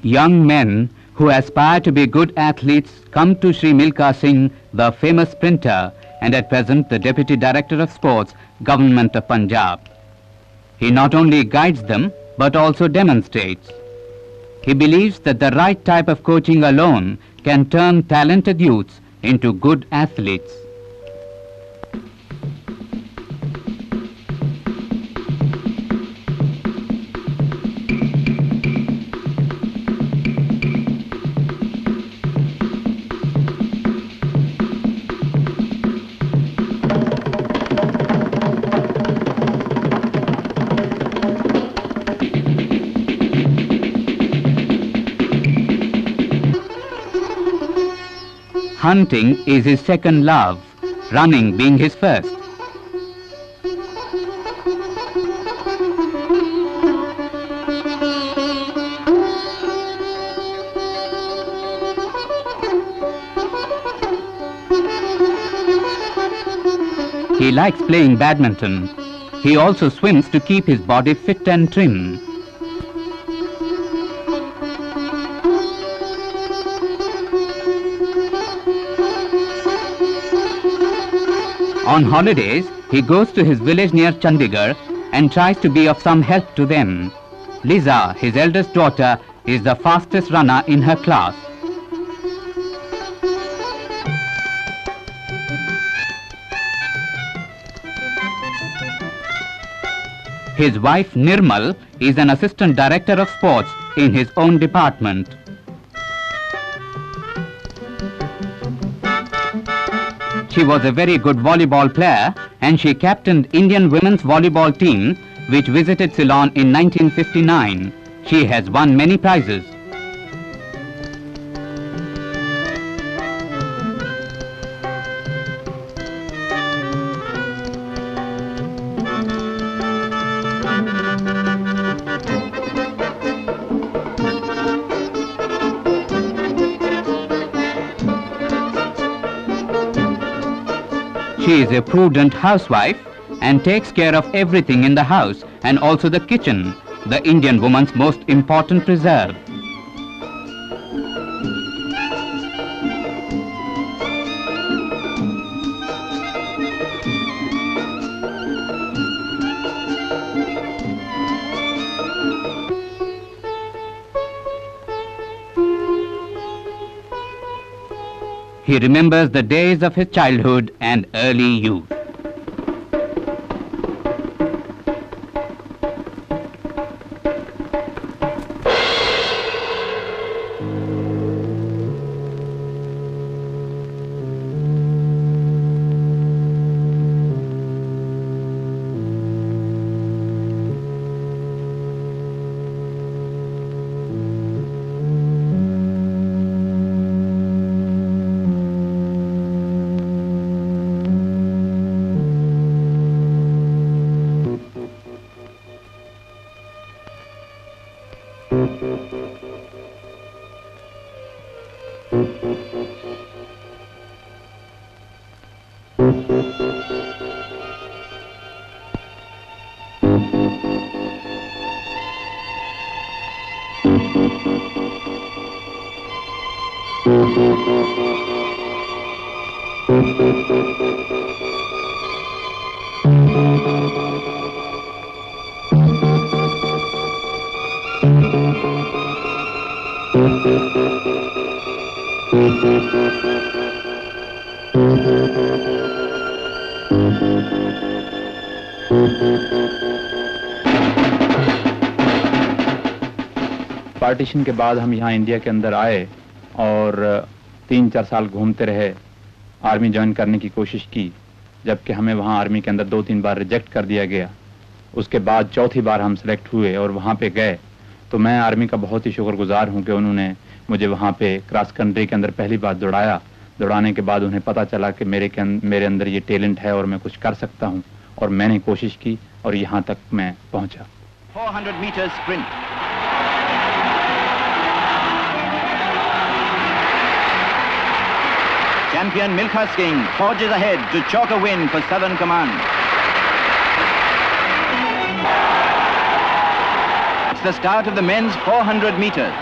Young men who aspire to be good athletes come to Sri Milkha Singh, the famous sprinter and at present the Deputy Director of Sports, Government of Punjab. He not only guides them but also demonstrates. He believes that the right type of coaching alone can turn talented youths into good athletes. Hunting is his second love, running being his first. He likes playing badminton. He also swims to keep his body fit and trim. On holidays, he goes to his village near Chandigarh and tries to be of some help to them. Liza, his eldest daughter, is the fastest runner in her class. His wife Nirmal is an assistant director of sports in his own department. She was a very good volleyball player and she captained Indian women's volleyball team which visited Ceylon in 1959. She has won many prizes. She is a prudent housewife and takes care of everything in the house and also the kitchen, the Indian woman's most important reserve. He remembers the days of his childhood and early youth. Partition के बाद हम यहाँ India के अंदर आए और 3-4 साल घूमते रहे, आर्मी ज्वाइन करने की कोशिश की, जबकि हमें वहाँ आर्मी के अंदर 2-3 बार रिजेक्ट कर दिया गया। उसके बाद चौथी बार हम सेलेक्ट हुए और वहाँ पे गए, तो मैं आर्मी का बहुत ही शुक्रगुजार हूँ कि उन्होंने मुझे वहाँ पे क्रॉस कंट्री के अंदर पहली बार दौड़ाया। दौड़ाने के बाद उन्हें पता चला कि मेरे अंदर ये टैलेंट है और मैं कुछ कर सकता हूँ, और मैंने कोशिश की और यहाँ तक मैं पहुँचा। 400 meters sprint. Champion Milkha Singh forges ahead to chalk a win for Southern Command. It's the start of the men's 400 meters.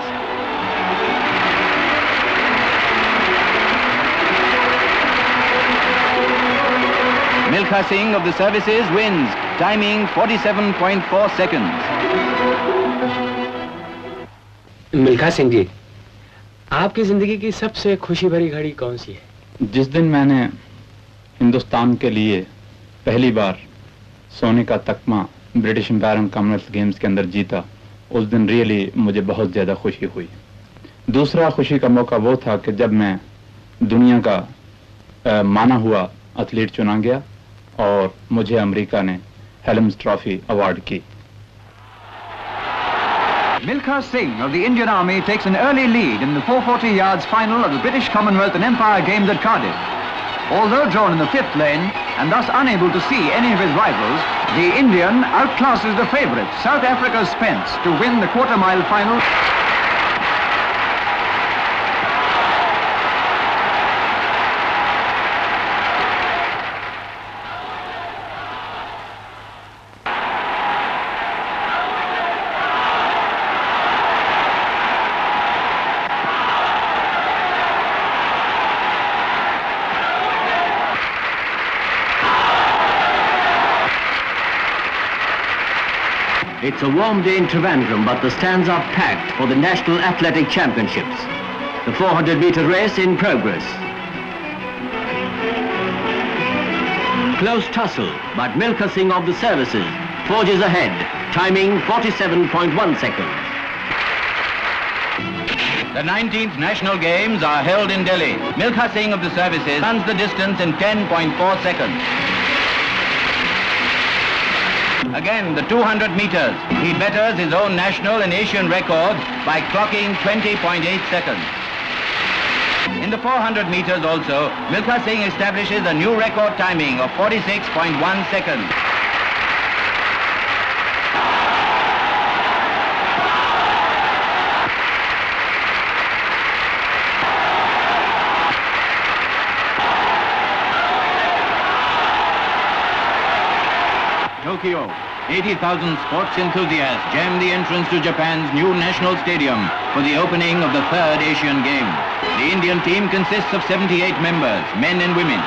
Milkha Singh of the services wins, timing 47.4 seconds. Milkha Singh ji, आपकी जिंदगी की सबसे खुशी भरी घड़ी कौन सी है? जिस दिन मैंने हिंदुस्तान के लिए पहली बार सोने का तकमा British empire and commonwealth games के अंदर जीता, उस दिन रियली मुझे बहुत ज़्यादा खुशी हुई। दूसरा खुशी का मौका वो था कि जब मैं दुनिया का माना हुआ एथलीट चुना गया और मुझे अमेरिका ने हेल्म्स ट्रॉफी अवार्ड की। Milkha Singh of the Indian Army takes an early lead in the 440 yards final of the British Commonwealth and Empire Games at Cardiff. Although drawn in the fifth lane and thus unable to see any of his rivals, the Indian outclasses the favourite, South Africa's Spence, to win the quarter-mile final. It's a warm day in Trivandrum, but the stands are packed for the National Athletic Championships. The 400-meter race in progress. Close tussle, but Milkha Singh of the services forges ahead, timing 47.1 seconds. The 19th National Games are held in Delhi. Milkha Singh of the services runs the distance in 10.4 seconds. Again, the 200 meters. He betters his own national and Asian record by clocking 20.8 seconds. In the 400 meters also, Milkha Singh establishes a new record timing of 46.1 seconds. Tokyo. 80,000 sports enthusiasts jam the entrance to Japan's new national stadium for the opening of the third Asian Games. The Indian team consists of 78 members, men and women.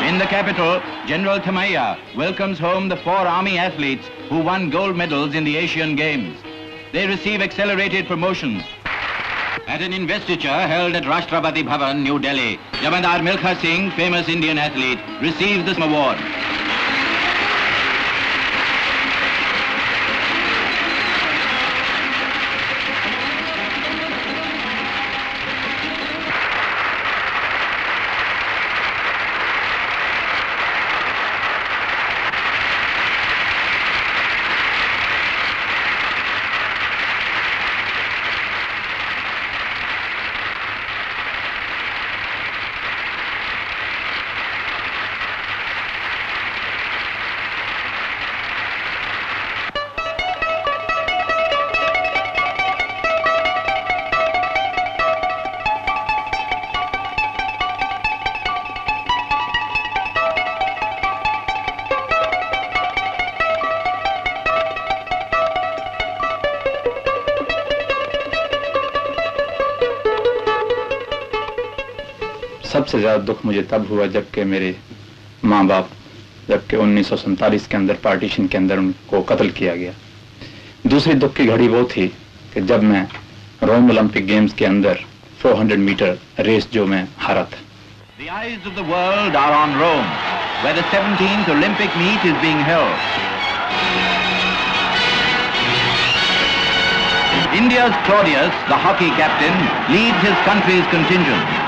In the capital, General Thamaiya welcomes home the 4 Army athletes who won gold medals in the Asian Games. They receive accelerated promotions. At an investiture held at Rashtrapati Bhavan, New Delhi, Jamadar Milkha Singh, famous Indian athlete, received this award. सबसे ज़्यादा दुख मुझे तब हुआ जबकि मेरे माँ बाप जबकि 1947 के अंदर पार्टीशन के अंदर उनको कत्ल किया गया। दूसरी दुख की घड़ी वो थी कि जब मैं रोम ओलंपिक गेम्स के अंदर 400 मीटर रेस जो मैं हारा था। The eyes of the world are on Rome, where the 17th Olympic meet is being held. India's Claudius, the hockey captain, leads his country's contingent.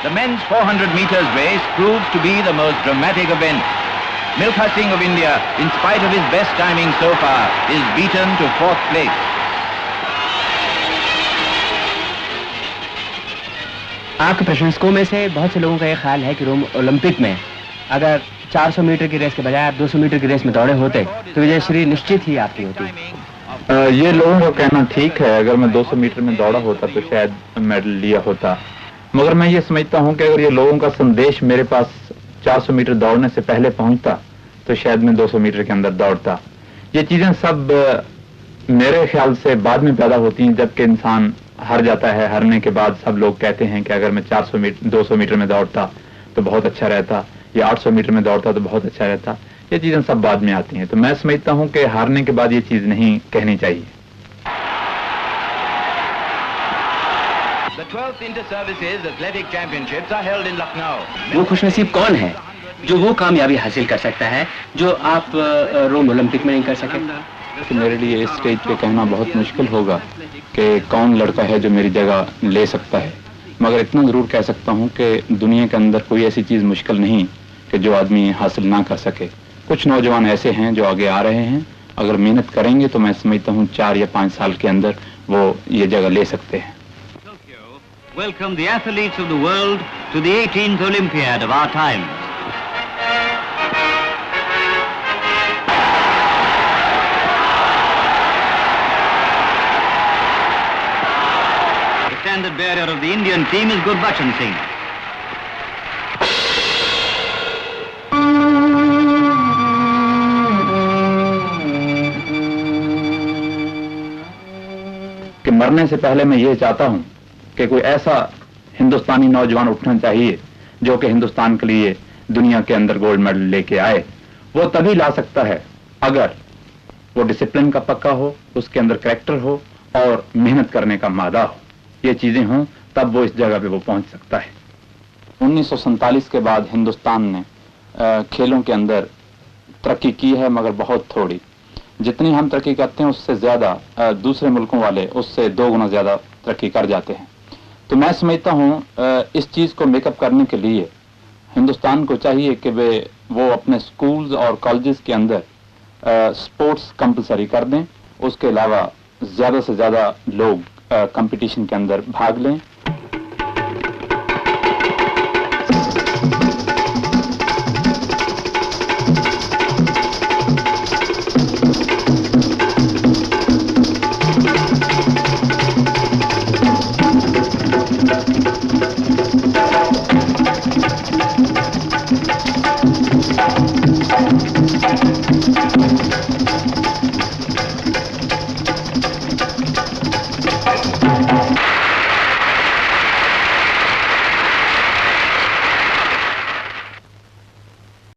The men's 400 meters race proves to be the most dramatic event. Milkha Singh of India, in spite of his best timing so far, is beaten to 4th place. आपके प्रशंसकों में से बहुत से लोगों का ये ख्याल है कि रोम ओलंपिक में अगर 400 मीटर की रेस के बजाय आप 200 मीटर की रेस में दौड़े होते तो विजयश्री निश्चित ही आपकी होती। ये लोगों का कहना ठीक है, अगर मैं 200 मीटर में दौड़ा होता तो शायद मेडल लिया होता, मगर मैं ये समझता हूँ कि अगर ये लोगों का संदेश मेरे पास 400 मीटर दौड़ने से पहले पहुंचता तो शायद मैं 200 मीटर के अंदर दौड़ता। ये चीजें सब मेरे ख्याल से बाद में पैदा होती हैं, जबकि इंसान हार जाता है। हारने के बाद सब लोग कहते हैं कि अगर मैं 200 मीटर में दौड़ता तो बहुत अच्छा रहता, या 800 मीटर में दौड़ता तो बहुत अच्छा रहता। ये चीजें सब बाद में आती हैं, तो मैं समझता हूं कि हारने के बाद ये चीज नहीं कहनी चाहिए। The 12th Inter-Services Athletic Championships are held in Lucknow. वो खुशनसीब कौन है जो वो कामयाबी हासिल कर सकता है जो आप रोम ओलंपिक में नहीं कर सके? तो मेरे लिए इस स्टेज पे कहना बहुत मुश्किल होगा कि कौन लड़का है जो मेरी जगह ले सकता है, मगर इतना जरूर कह सकता हूं कि दुनिया के अंदर कोई ऐसी चीज मुश्किल नहीं कि जो आदमी हासिल ना कर सके। कुछ नौजवान ऐसे हैं जो आगे आ रहे हैं, अगर मेहनत करेंगे तो मैं समझता हूं 4 या 5 साल के अंदर वो ये जगह ले सकते हैं। Welcome the athletes of the world to the 18th Olympiad of our time. The standard bearer of the Indian team is Gurbachan Singh. कि मरने से पहले मैं ये चाहता हूं कि कोई ऐसा हिंदुस्तानी नौजवान उठना चाहिए जो कि हिंदुस्तान के लिए दुनिया के अंदर गोल्ड मेडल लेके आए। वो तभी ला सकता है अगर वो डिसिप्लिन का पक्का हो, उसके अंदर कैरेक्टर हो और मेहनत करने का मादा हो। ये चीजें हों तब वो इस जगह पे वो पहुंच सकता है। 1947 के बाद हिंदुस्तान ने खेलों के अंदर तरक्की की है, मगर बहुत थोड़ी। जितनी हम तरक्की करते हैं उससे ज्यादा दूसरे मुल्कों वाले उससे 2 गुना ज्यादा तरक्की कर जाते हैं। तो मैं समझता हूं इस चीज को मेकअप करने के लिए हिंदुस्तान को चाहिए कि वो अपने स्कूल्स और कॉलेजेस के अंदर स्पोर्ट्स कंपलसरी कर दें। उसके अलावा ज्यादा से ज्यादा लोग कंपटीशन के अंदर भाग लें